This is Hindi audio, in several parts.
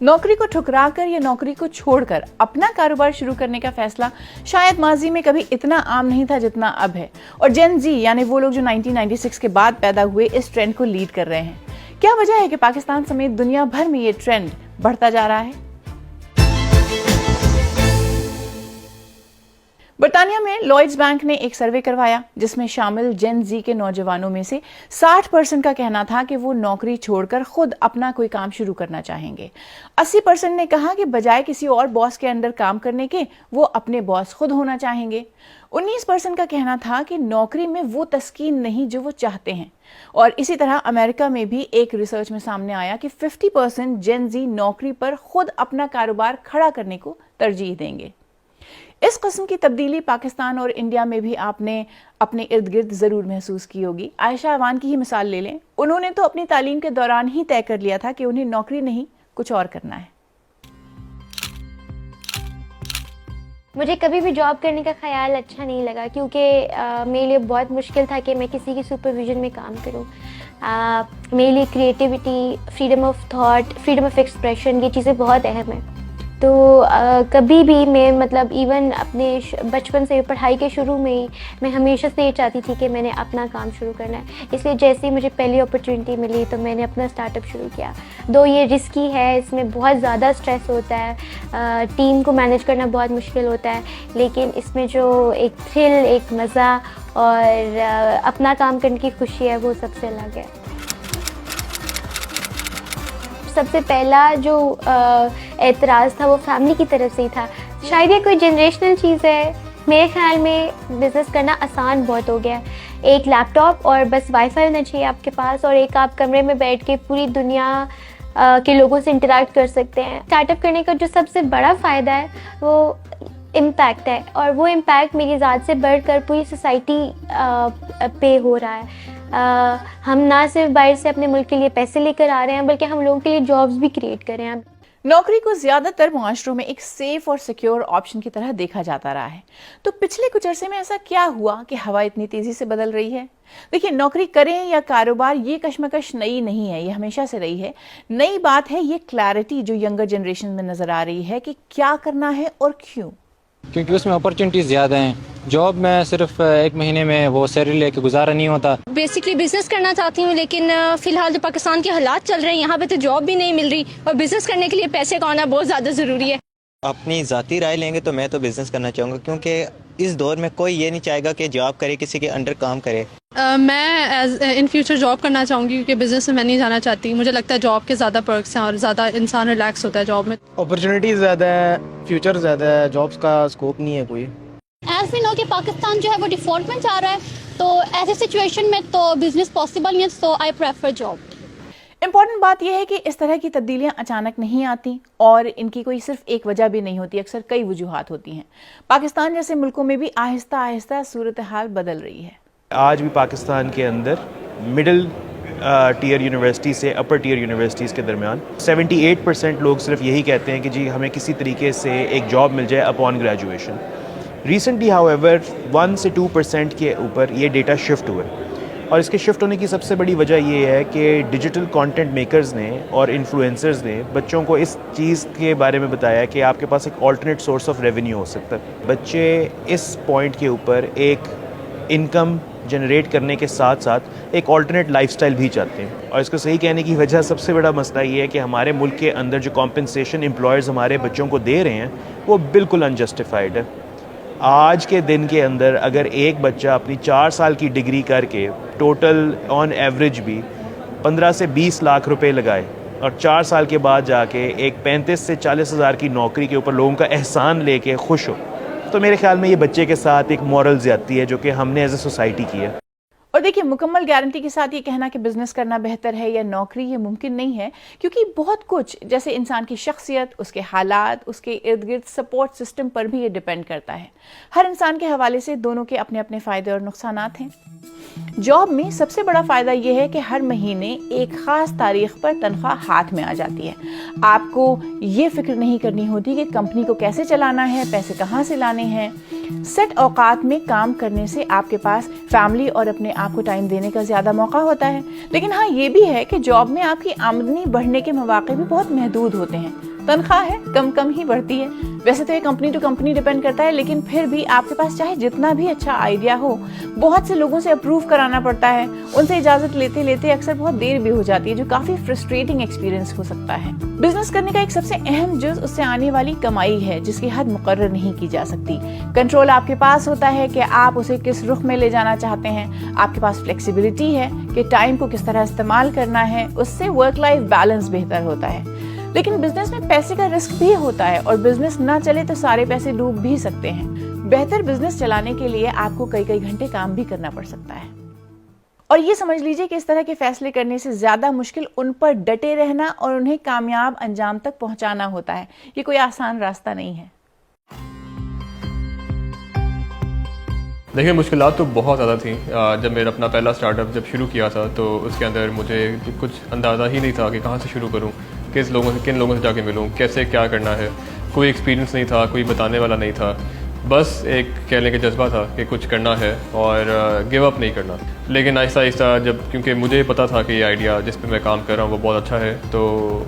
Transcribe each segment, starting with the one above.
नौकरी को ठुकराकर या नौकरी को छोड़कर अपना कारोबार शुरू करने का फैसला शायद माजी में कभी इतना आम नहीं था जितना अब है। और जेन जी यानी वो लोग जो 1996 के बाद पैदा हुए इस ट्रेंड को लीड कर रहे हैं। क्या वजह है कि पाकिस्तान समेत दुनिया भर में ये ट्रेंड बढ़ता जा रहा है? बर्तानिया में लॉयड्स बैंक ने एक सर्वे करवाया जिसमें शामिल जेन जी के नौजवानों में से 60% का कहना था कि वो नौकरी छोड़कर खुद अपना कोई काम शुरू करना चाहेंगे। 80% ने कहा कि बजाय किसी और बॉस के अंडर काम करने के वो अपने बॉस खुद होना चाहेंगे। 19% का कहना था कि नौकरी में वो तस्कीन नहीं जो वो चाहते हैं। और इसी तरह अमेरिका में भी एक रिसर्च में सामने आया कि 50% जेन जी नौकरी पर खुद अपना कारोबार खड़ा करने को तरजीह देंगे। इस किस्म की तब्दीली पाकिस्तान और इंडिया में भी आपने अपने इर्द गिर्द जरूर महसूस की होगी। आयशा अवान की ही मिसाल ले लें। उन्होंने तो अपनी तालीम के दौरान ही तय कर लिया था कि उन्हें नौकरी नहीं कुछ और करना है। मुझे कभी भी जॉब करने का ख्याल अच्छा नहीं लगा क्योंकि मेरे लिए बहुत मुश्किल था कि मैं किसी की सुपरविजन में काम करूं। मेरे लिए creativity, freedom of thought, freedom of expression, ये चीज़ें बहुत अहम हैं। तो कभी भी मैं मतलब इवन अपने बचपन से पढ़ाई के शुरू में ही मैं हमेशा से ये चाहती थी कि मैंने अपना काम शुरू करना है। इसलिए जैसे ही मुझे पहली अपॉर्चुनिटी मिली तो मैंने अपना स्टार्टअप शुरू किया। दो ये रिस्की है, इसमें बहुत ज़्यादा स्ट्रेस होता है, टीम को मैनेज करना बहुत मुश्किल होता है, लेकिन इसमें जो एक थ्रिल, एक मज़ा और अपना काम करने की खुशी है वो सबसे अलग है। सबसे पहला जो एतराज़ था वो फैमिली की तरफ से ही था। शायद ये कोई जनरेशनल चीज़ है। मेरे ख्याल में बिज़नेस करना आसान बहुत हो गया है। एक लैपटॉप और बस वाईफाई होना चाहिए आपके पास और एक आप कमरे में बैठ के पूरी दुनिया के लोगों से इंटरेक्ट कर सकते हैं। स्टार्टअप करने का जो सबसे बड़ा फ़ायदा है वो इम्पैक्ट है और वो इम्पैक्ट मेरी ज़ात से बढ़कर पूरी सोसाइटी पे हो रहा है। हम ना सिर्फ बाहर से अपने मुल्क के लिए पैसे लेकर आ रहे हैं बल्कि हम लोगों के लिए जॉब्स भी क्रिएट कर रहे हैं। नौकरी को ज्यादातर मुआशरों में एक सेफ और सिक्योर ऑप्शन की तरह देखा जाता रहा है। तो पिछले कुछ अरसे में ऐसा क्या हुआ कि हवा इतनी तेजी से बदल रही है? देखिए, नौकरी करें या कारोबार, ये कश्मकश नई नहीं है, ये हमेशा से रही है। नई बात है ये क्लैरिटी जो यंगर जनरेशन में नजर आ रही है कि क्या करना है और क्यों। क्योंकि उसमें अपॉर्चुनिटीज़ ज़्यादा हैं। जॉब में सिर्फ एक महीने में वो सैलरी लेके गुजारा नहीं होता। बेसिकली बिजनेस करना चाहती हूँ लेकिन फिलहाल जो पाकिस्तान के हालात चल रहे हैं यहाँ पे तो जॉब भी नहीं मिल रही और बिजनेस करने के लिए पैसे का होना बहुत ज़्यादा ज़रूरी है। अपनी ज़ाती राय लेंगे तो मैं तो बिज़नेस करना चाहूँगा क्योंकि इस दौर में कोई ये नहीं चाहेगा कि जॉब करे, किसी के अंडर काम करे। मैं एज इन फ्यूचर जॉब करना चाहूँगी क्योंकि बिज़नेस में मैं नहीं जाना चाहती। मुझे लगता है जॉब के ज़्यादा पर्क्स हैं और ज़्यादा इंसान रिलैक्स होता है जॉब में। अपॉर्चुनिटीज़ ज़्यादा है, फ्यूचर ज़्यादा है, जॉब्स का स्कोप नहीं है कोई। एज वी नो कि पाकिस्तान जो है वो डिफॉल्ट में जा रहा है, तो ऐसे सिचुएशन में तो बिज़नेस पॉसिबल नहीं है, सो आई प्रेफर जॉब। इंपॉर्टेंट बात यह है कि इस तरह की तब्दीलियां अचानक नहीं आती और इनकी कोई सिर्फ एक वजह भी नहीं होती, अक्सर कई वजूहात होती हैं। पाकिस्तान जैसे मुल्कों में भी आहिस्ता आहिस्ता सूरत हाल बदल रही है। आज भी पाकिस्तान के अंदर मिडिल टीयर यूनिवर्सिटी से अपर टीयर यूनिवर्सिटीज़ के दरमियान 78% लोग सिर्फ यही कहते हैं कि जी हमें किसी तरीके से एक जॉब मिल जाए अपॉन ग्रेजुएशन। रिसेंटली हाउएवर 1 से 2% के ऊपर ये डेटा शिफ्ट हुए और इसके शिफ्ट होने की सबसे बड़ी वजह ये है कि डिजिटल कंटेंट मेकर्स ने और इन्फ्लुएंसर्स ने बच्चों को इस चीज़ के बारे में बताया कि आपके पास एक ऑल्टरनेट सोर्स ऑफ रेवेन्यू हो सकता है। बच्चे इस पॉइंट के ऊपर एक इनकम जनरेट करने के साथ साथ एक ऑल्टरनेट लाइफस्टाइल भी चाहते हैं। और इसको सही कहने की वजह सबसे बड़ा मसला ये है कि हमारे मुल्क के अंदर जो कॉम्पनसेशन एम्प्लॉयर्स हमारे बच्चों को दे रहे हैं वो बिल्कुल अनजस्टिफाइड है। आज के दिन के अंदर अगर एक बच्चा अपनी 4 साल की डिग्री करके टोटल ऑन एवरेज भी 15 से 20 लाख रुपए लगाए और 4 साल के बाद जाके एक 35 से 40 हज़ार की नौकरी के ऊपर लोगों का एहसान लेके खुश हो, तो मेरे ख्याल में ये बच्चे के साथ एक मॉरल ज़्यादती है जो कि हमने एज ए सोसाइटी की है। और देखिए, मुकम्मल गारंटी के साथ ये कहना कि बिजनेस करना बेहतर है या नौकरी, ये मुमकिन नहीं है क्योंकि बहुत कुछ जैसे इंसान की शख्सियत, उसके हालात, उसके इर्द गिर्द सपोर्ट सिस्टम पर भी ये डिपेंड करता है। हर इंसान के हवाले से दोनों के अपने अपने फ़ायदे और नुकसानात हैं। जॉब में सबसे बड़ा फ़ायदा यह है कि हर महीने एक ख़ास तारीख पर तनख्वाह हाथ में आ जाती है। आपको ये फिक्र नहीं करनी होती कि कंपनी को कैसे चलाना है, पैसे कहाँ से लाने हैं। सेट औकात में काम करने से आपके पास फैमिली और अपने आप को टाइम देने का ज़्यादा मौका होता है। लेकिन हाँ, ये भी है कि जॉब में आपकी आमदनी बढ़ने के मौके भी बहुत महदूद होते हैं। तनख्वाह है कम ही बढ़ती है। वैसे तो ये कंपनी टू कंपनी डिपेंड करता है, लेकिन फिर भी आपके पास चाहे जितना भी अच्छा आइडिया हो, बहुत से लोगों से अप्रूव कराना पड़ता है। उनसे इजाजत लेते लेते अक्सर बहुत देर भी हो जाती है, जो काफी फ्रस्ट्रेटिंग एक्सपीरियंस हो सकता है। बिजनेस करने का एक सबसे अहम जुज उससे आने वाली कमाई है, जिसकी हद मुकर्रर नहीं की जा सकती। कंट्रोल आपके पास होता है कि आप उसे किस रुख में ले जाना चाहते हैं। आपके पास फ्लेक्सिबिलिटी है कि टाइम को किस तरह इस्तेमाल करना है। उससे वर्क लाइफ बैलेंस बेहतर होता है। लेकिन बिजनेस में पैसे का रिस्क भी होता है और बिजनेस ना चले तो सारे पैसे डूब भी सकते हैं। बेहतर बिजनेस चलाने के लिए आपको कई घंटे काम भी करना पड़ सकता है। और ये समझ लीजिए कि इस तरह के फैसले करने से ज्यादा मुश्किल उन पर डटे रहना और उन्हें कामयाब अंजाम तक पहुंचाना होता है। ये कोई आसान रास्ता नहीं है। देखिए, मुश्किलात तो बहुत ज़्यादा थी। जब मेरा अपना पहला स्टार्टअप जब शुरू किया था तो उसके अंदर मुझे कुछ अंदाज़ा ही नहीं था कि कहाँ से शुरू करूँ, किन लोगों से जाके मिलूँ, कैसे क्या करना है। कोई एक्सपीरियंस नहीं था, कोई बताने वाला नहीं था। बस एक कह लें कि जज्बा था कि कुछ करना है और गिव अप नहीं करना। लेकिन आहिस्ता आहिस्ता जब, क्योंकि मुझे पता था कि ये आइडिया जिस पे मैं काम कर रहा हूँ वो बहुत अच्छा है, तो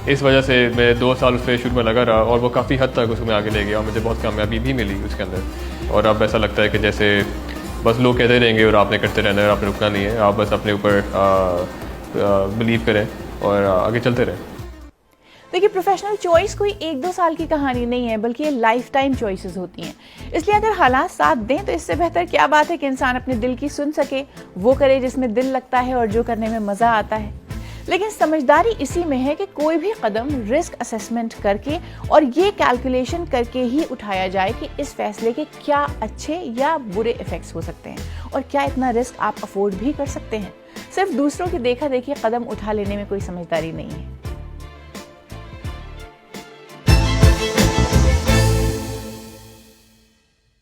इस वजह से मैं 2 साल उस पर शुरू में लगा रहा और वो काफ़ी हद तक उसको मैं आगे ले गया और मुझे बहुत कामयाबी भी मिली उसके अंदर। और अब ऐसा लगता है कि जैसे बस लोग कहते रहेंगे और आपने करते रहना है, आपने रुकना नहीं है। आप बस अपने ऊपर बिलीव करें और आगे चलते रहें। देखिए, प्रोफेशनल चॉइस कोई 1-2 साल की कहानी नहीं है, बल्कि ये लाइफ टाइम चॉइसेस होती हैं। इसलिए अगर हालात साथ दें तो इससे बेहतर क्या बात है कि इंसान अपने दिल की सुन सके, वो करे जिसमें दिल लगता है और जो करने में मज़ा आता है। लेकिन समझदारी इसी में है कि कोई भी कदम रिस्क असेसमेंट करके और ये कैलकुलेशन करके ही उठाया जाए कि इस फैसले के क्या अच्छे या बुरे इफेक्ट्स हो सकते हैं और क्या इतना रिस्क आप अफोर्ड भी कर सकते हैं। सिर्फ दूसरों की देखा देखी कदम उठा लेने में कोई समझदारी नहीं है।